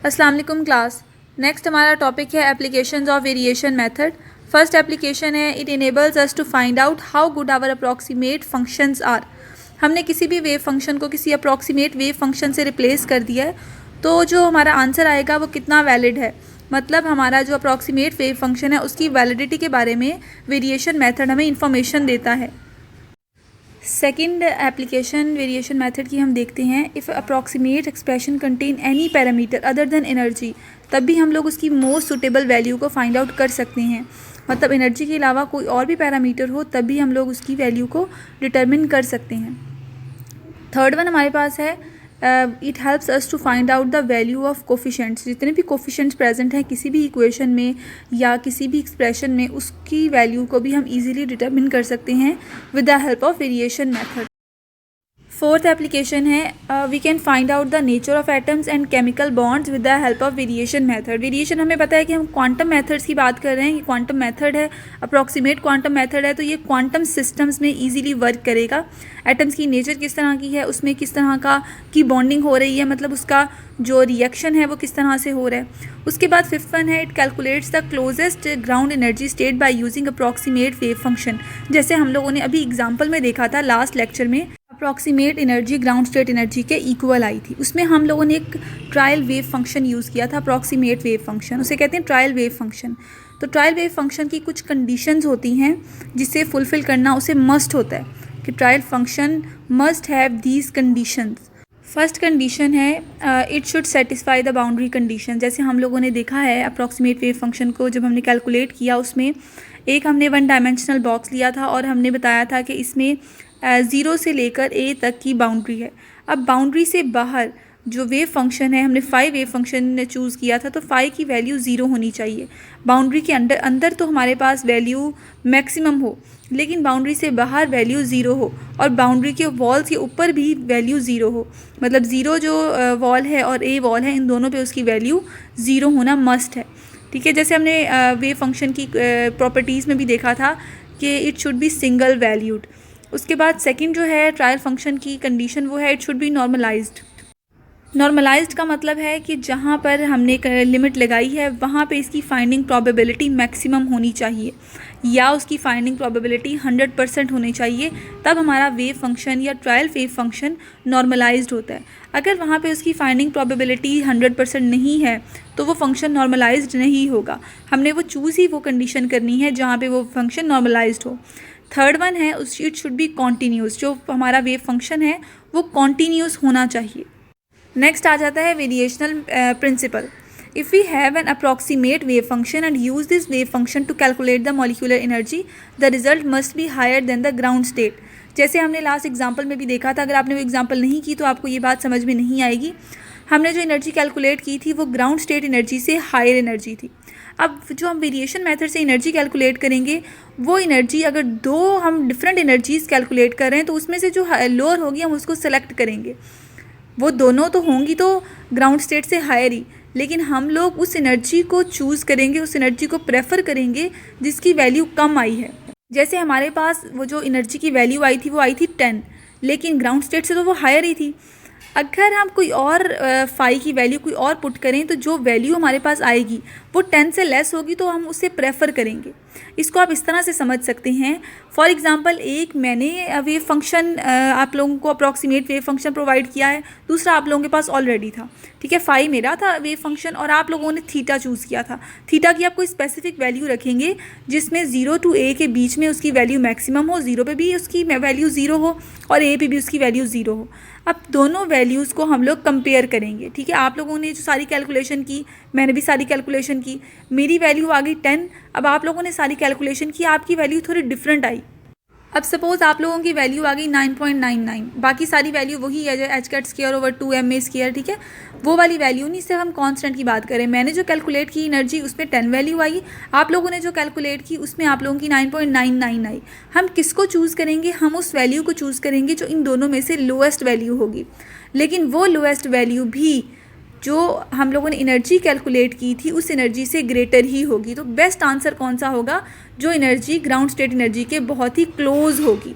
अस्सलाम वालेकुम class. Next हमारा टॉपिक है applications of variation method. First application है it enables us to find out how good our approximate functions are. हमने किसी भी वेव फंक्शन को किसी अप्रॉक्सीमेट वेव फंक्शन से रिप्लेस कर दिया है, तो जो हमारा आंसर आएगा वो कितना वैलिड है, मतलब हमारा जो अप्रॉक्सीमेट वेव फंक्शन है उसकी वैलिडिटी के बारे में वेरिएशन मेथड हमें इंफॉर्मेशन देता है। सेकेंड एप्लीकेशन वेरिएशन मेथड की हम देखते हैं। If approximate expression contain any parameter other than energy, तब भी हम लोग उसकी मोस्ट सुटेबल वैल्यू को फाइंड आउट कर सकते हैं। मतलब एनर्जी के अलावा कोई और भी पैरामीटर हो तब भी हम लोग उसकी वैल्यू को डिटरमिन कर सकते हैं। थर्ड वन हमारे पास है it helps us to find out the value of coefficients. जितने भी कोफिशेंट्स प्रेजेंट हैं किसी भी इक्वेशन में या किसी भी एक्सप्रेशन में, उसकी वैल्यू को भी हम इजीली डिटरमिन कर सकते हैं with the help of variation method. Fourth application है we can find out the nature of atoms and chemical bonds with the help of variation method. Variation हमें पता है कि हम क्वांटम मेथड्स की बात कर रहे हैं। ये क्वांटम मेथड है, अप्रॉक्सीमेट क्वांटम मेथड है, तो ये क्वांटम सिस्टम्स में इजीली वर्क करेगा। एटम्स की नेचर किस तरह की है, उसमें किस तरह की बॉन्डिंग हो रही है, मतलब उसका जो रिएक्शन है वो किस तरह से हो रहा है। उसके बाद फिफ्थ वन है it calculates the closest ground energy state by using approximate wave function. जैसे हम लोगों ने अभी एग्जाम्पल में देखा था लास्ट लेक्चर में, approximate energy ground state energy के इक्वल आई थी। उसमें हम लोगों ने एक ट्रायल वेव फंक्शन यूज़ किया था, अप्रॉक्सीमेट वेव फंक्शन, उसे कहते हैं ट्रायल वेव फंक्शन। तो ट्रायल वेव फंक्शन की कुछ कंडीशंस होती हैं जिसे फुलफ़िल करना उसे मस्ट होता है कि trial function must have these conditions. First condition है it should satisfy the boundary condition. जैसे हम लोगों ने देखा है अप्रॉक्सीमेट वेव फंक्शन को जब हमने कैलकुलेट किया, उसमें एक हमने वन डायमेंशनल बॉक्स लिया था और हमने बताया था कि इसमें 0 से लेकर a तक की बाउंड्री है। अब बाउंड्री से बाहर जो वेव फंक्शन है, हमने फाई वेव फंक्शन ने चूज़ किया था, तो फाई की वैल्यू 0 होनी चाहिए। बाउंड्री के अंदर तो हमारे पास वैल्यू मैक्सिमम हो, लेकिन बाउंड्री से बाहर वैल्यू 0 हो, और बाउंड्री के वॉल्स के ऊपर भी वैल्यू 0 हो। मतलब 0 जो वॉल है और a वॉल है, इन दोनों पे उसकी वैल्यू 0 होना मस्ट है। ठीक है, जैसे हमने वेव फंक्शन की प्रॉपर्टीज़ में भी देखा था कि it should B single valued. उसके बाद सेकंड जो है ट्रायल फंक्शन की कंडीशन वो है it should be normalized. Normalized का मतलब है कि जहाँ पर हमने लिमिट लगाई है वहाँ पे इसकी फाइंडिंग प्रोबेबिलिटी मैक्सिमम होनी चाहिए, या उसकी फाइंडिंग प्रोबेबिलिटी 100% होनी चाहिए, तब हमारा वेव फंक्शन या ट्रायल वेव फंक्शन नॉर्मलाइज्ड होता है। अगर वहाँ पे उसकी फाइंडिंग प्रोबेबिलिटी 100% नहीं है तो वो फंक्शन नॉर्मलाइज्ड नहीं होगा। हमने वो चूज़ ही वो कंडीशन करनी है जहाँ पे वो फंक्शन नॉर्मलाइज्ड हो। थर्ड वन है इट शुड बी कॉन्टीन्यूस। जो हमारा वेव फंक्शन है वो कॉन्टीन्यूस होना चाहिए। नेक्स्ट आ जाता है variational principle. If we have an approximate wave function and use this wave function to calculate the molecular energy, the result must be higher than the ground state. जैसे हमने last example में भी देखा था, अगर आपने वो एग्जाम्पल नहीं की तो आपको ये बात समझ में नहीं आएगी। हमने जो एनर्जी कैलकुलेट की थी वो ग्राउंड स्टेट एनर्जी से हायर एनर्जी थी। अब जो हम वेरिएशन मेथड से एनर्जी कैलकुलेट करेंगे, वो एनर्जी अगर दो हम डिफरेंट एनर्जीज़ कैलकुलेट कर रहे हैं तो उसमें से जो लोअर होगी हम उसको सेलेक्ट करेंगे। वो दोनों तो होंगी तो ग्राउंड स्टेट से हायर ही, लेकिन हम लोग उस एनर्जी को चूज़ करेंगे, उस एनर्जी को प्रेफर करेंगे जिसकी वैल्यू कम आई है। जैसे हमारे पास वो जो एनर्जी की वैल्यू आई थी वो आई थी 10, लेकिन ग्राउंड स्टेट से तो वो हायर ही थी। अगर हम कोई और फाई की वैल्यू कोई और पुट करें तो जो वैल्यू हमारे पास आएगी वो 10 से लेस होगी, तो हम उसे प्रेफर करेंगे। इसको आप इस तरह से समझ सकते हैं। फॉर एग्जांपल, एक मैंने वेव फंक्शन आप लोगों को अप्रॉक्सीमेट वेव फंक्शन प्रोवाइड किया है, दूसरा आप लोगों के पास ऑलरेडी था। ठीक है, फाई मेरा था वेव फंक्शन और आप लोगों ने थीटा चूज़ किया था। थीटा की आप कोई स्पेसिफिक वैल्यू रखेंगे जिसमें 0 to a के बीच में उसकी वैल्यू मैक्सिमम हो, 0 पे भी उसकी वैल्यू 0 हो और a पे भी उसकी वैल्यू 0 हो। अब दोनों वैल्यूज़ को हम लोग कंपेयर करेंगे। ठीक है, आप लोगों ने जो सारी कैलकुलेशन की, मैंने भी सारी कैलकुलेशन की, मेरी वैल्यू आ गई 10। अब आप लोगों ने सारी कैलकुलेशन की, आपकी वैल्यू थोड़ी डिफरेंट आई। अब सपोज़ आप लोगों की वैल्यू आ गई 9.99, बाकी सारी वैल्यू वही है, H cut square over 2ma square. ठीक है, वो वाली वैल्यू नहीं, सिर्फ हम कांस्टेंट की बात करें। मैंने जो कैलकुलेट की एनर्जी उसमें 10 वैल्यू आई, आप लोगों ने जो कैलकुलेट की उसमें आप लोगों की 9.99 आई। हम किसको चूज़ करेंगे? हम उस वैल्यू को चूज़ करेंगे जो इन दोनों में से लोएस्ट वैल्यू होगी, लेकिन वो लोएस्ट वैल्यू भी जो हम लोगों ने एनर्जी कैलकुलेट की थी उस एनर्जी से ग्रेटर ही होगी। तो बेस्ट आंसर कौन सा होगा? जो एनर्जी ग्राउंड स्टेट एनर्जी के बहुत ही क्लोज होगी।